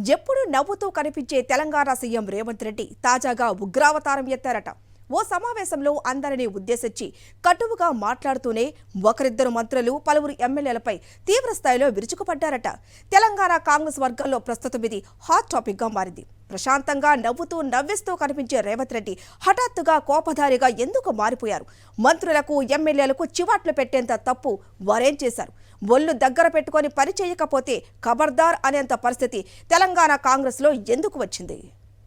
ఎప్పుడు నవ్వుతూ కనిపించే తెలంగాణ సీఎం రేవంత్ రెడ్డి తాజాగా ఉగ్రావతారం ఎత్తారట. ఓ సమావేశంలో అందరినీ ఉద్దేశించి కటువుగా మాట్లాడుతూనే ఒకరిద్దరు మంత్రులు పలువురు ఎమ్మెల్యేలపై తీవ్రస్థాయిలో విరుచుకుపడ్డారట. తెలంగాణ కాంగ్రెస్ వర్గాల్లో ప్రస్తుతం ఇది హాట్ టాపిక్ గా మారింది. ప్రశాంతంగా నవ్విస్తూ కనిపించే రేవంత్ రెడ్డి హఠాత్తుగా కోపధారిగా ఎందుకు మారిపోయారు? మంత్రులకు ఎమ్మెల్యేలకు చివాట్లు పెట్టేంత తప్పు వారేం చేశారు? ఒళ్ళు దగ్గర పెట్టుకొని పని చేయకపోతే ఖబర్దార్ అనేంత పరిస్థితి తెలంగాణ కాంగ్రెస్ లో ఎందుకు వచ్చింది?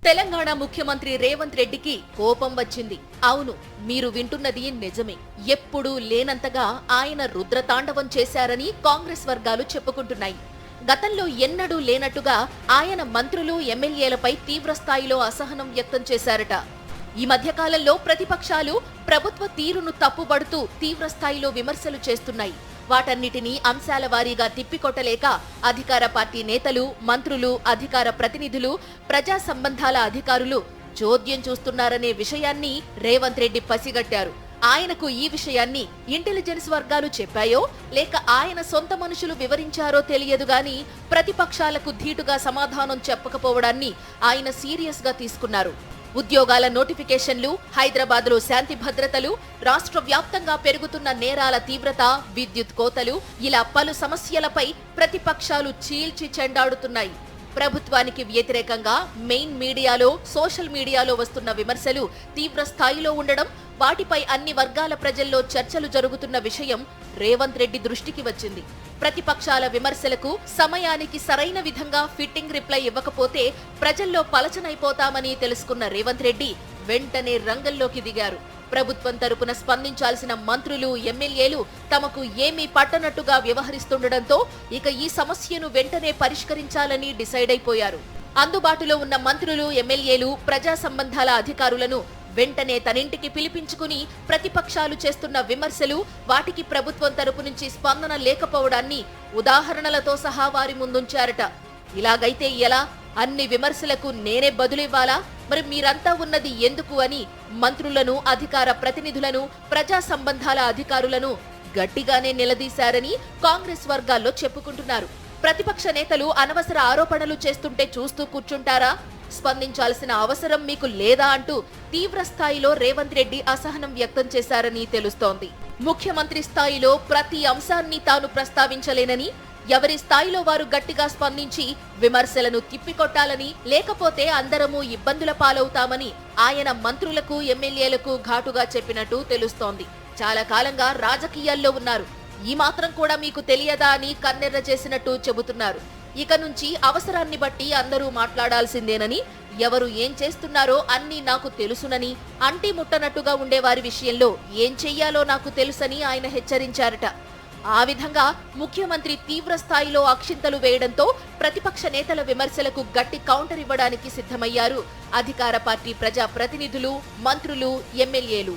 తెలంగాణ ముఖ్యమంత్రి రేవంత్ రెడ్డికి కోపం వచ్చింది. అవును, మీరు వింటున్నది నిజమే. ఎప్పుడూ లేనంతగా ఆయన రుద్రతాండవం చేశారని కాంగ్రెస్ వర్గాలు చెప్పుకుంటున్నాయి. గతంలో ఎన్నడూ లేనట్టుగా ఆయన మంత్రులు ఎమ్మెల్యేలపై తీవ్రస్థాయిలో అసహనం వ్యక్తం చేశారట. ఈ మధ్యకాలంలో ప్రతిపక్షాలు ప్రభుత్వ తీరును తప్పుబడుతూ తీవ్రస్థాయిలో విమర్శలు చేస్తున్నాయి. వాటన్నిటినీ అంశాల వారీగా తిప్పికొట్టలేక అధికార పార్టీ నేతలు, మంత్రులు, అధికార ప్రతినిధులు, ప్రజా సంబంధాల అధికారులు చోద్యం చూస్తున్నారనే విషయాన్ని రేవంత్ రెడ్డి పసిగట్టారు. ఆయనకు ఈ విషయాన్ని ఇంటెలిజెన్స్ వర్గాలు చెప్పాయో లేక ఆయన సొంత మనుషులు వివరించారో తెలియదు గాని ప్రతిపక్షాలకు ధీటుగా సమాధానం చెప్పకపోవడాన్ని ఆయన సీరియస్ గా తీసుకున్నారు. ఉద్యోగాల నోటిఫికేషన్లు, హైదరాబాద్లో శాంతి భద్రతలు, రాష్ట్ర వ్యాప్తంగా పెరుగుతున్న నేరాల తీవ్రత, విద్యుత్ కోతలు, ఇలా పలు సమస్యలపై ప్రతిపక్షాలు చీల్చి చెండాడుతున్నాయి. ప్రభుత్వానికి వ్యతిరేకంగా మెయిన్ మీడియాలో, సోషల్ మీడియాలో వస్తున్న విమర్శలు తీవ్ర స్థాయిలో ఉండడం, వాటిపై అన్ని వర్గాల ప్రజల్లో చర్చలు జరుగుతున్న విషయం రేవంత్ రెడ్డి దృష్టికి వచ్చింది. ప్రతిపక్షాల విమర్శలకు సమయానికి సరైన విధంగా ఫిట్టింగ్ రిప్లై ఇవ్వకపోతే ప్రజల్లో పలచనైపోతామని తెలుసుకున్న రేవంత్ రెడ్డి వెంటనే రంగంలోకి దిగారు. ప్రభుత్వం తరపున స్పందించాల్సిన మంత్రులు, ఎమ్మెల్యేలు తమకు ఏమీ పట్టనట్టుగా వ్యవహరిస్తుండటంతో ఇక ఈ సమస్యను వెంటనే పరిష్కరించాలని డిసైడ్ అయిపోయారు. అందుబాటులో ఉన్న మంత్రులు, ఎమ్మెల్యేలు, ప్రజా సంబంధాల అధికారులను వెంటనే తనింటికి పిలిపించుకుని ప్రతిపక్షాలు చేస్తున్న విమర్శలు, వాటికి ప్రభుత్వం తరపు నుంచి స్పందన లేకపోవడాన్ని ఉదాహరణలతో సహా వారి ముందుంచారట. ఇలాగైతే ఎలా? అన్ని విమర్శలకు నేనే బదులివ్వాలా? మరి మీరంతా ఉన్నది ఎందుకు అని మంత్రులను, అధికార ప్రతినిధులను, ప్రజా సంబంధాల అధికారులను గట్టిగానే నిలదీశారని కాంగ్రెస్ వర్గాల్లో చెప్పుకుంటున్నారు. ప్రతిపక్ష నేతలు అనవసర ఆరోపణలు చేస్తుంటే చూస్తూ కూర్చుంటారా? స్పందించాల్సిన అవసరం మీకు లేదా అంటూ తీవ్ర స్థాయిలో రేవంత్ రెడ్డి అసహనం వ్యక్తం చేశారని తెలుస్తోంది. ముఖ్యమంత్రి స్థాయిలో ప్రతి అంశాన్ని తాను ప్రస్తావించలేనని, ఎవరి స్థాయిలో వారు గట్టిగా స్పందించి విమర్శలను తిప్పికొట్టాలని, లేకపోతే అందరము ఇబ్బందుల పాలవుతామని ఆయన మంత్రులకు, ఎమ్మెల్యేలకు ఘాటుగా చెప్పినట్టు తెలుస్తోంది. చాలా కాలంగా రాజకీయాల్లో ఉన్నారు, ఈ మాత్రం కూడా మీకు తెలియదా అని కన్నెర్ర చేసినట్టు చెబుతున్నారు. ఇక నుంచి అవసరాన్ని బట్టి అందరూ మాట్లాడాల్సిందేనని, ఎవరు ఏం చేస్తున్నారో అన్నీ నాకు తెలుసునని, అంటి ముట్టనట్టుగా ఉండేవారి విషయంలో ఏం చెయ్యాలో నాకు తెలుసని ఆయన హెచ్చరించారట. ఆ విధంగా ముఖ్యమంత్రి తీవ్ర స్థాయిలో అక్షింతలు వేయడంతో ప్రతిపక్ష నేతల విమర్శలకు గట్టి కౌంటర్ ఇవ్వడానికి సిద్ధమయ్యారు అధికార పార్టీ ప్రజా ప్రతినిధులు, మంత్రులు, ఎమ్మెల్యేలు.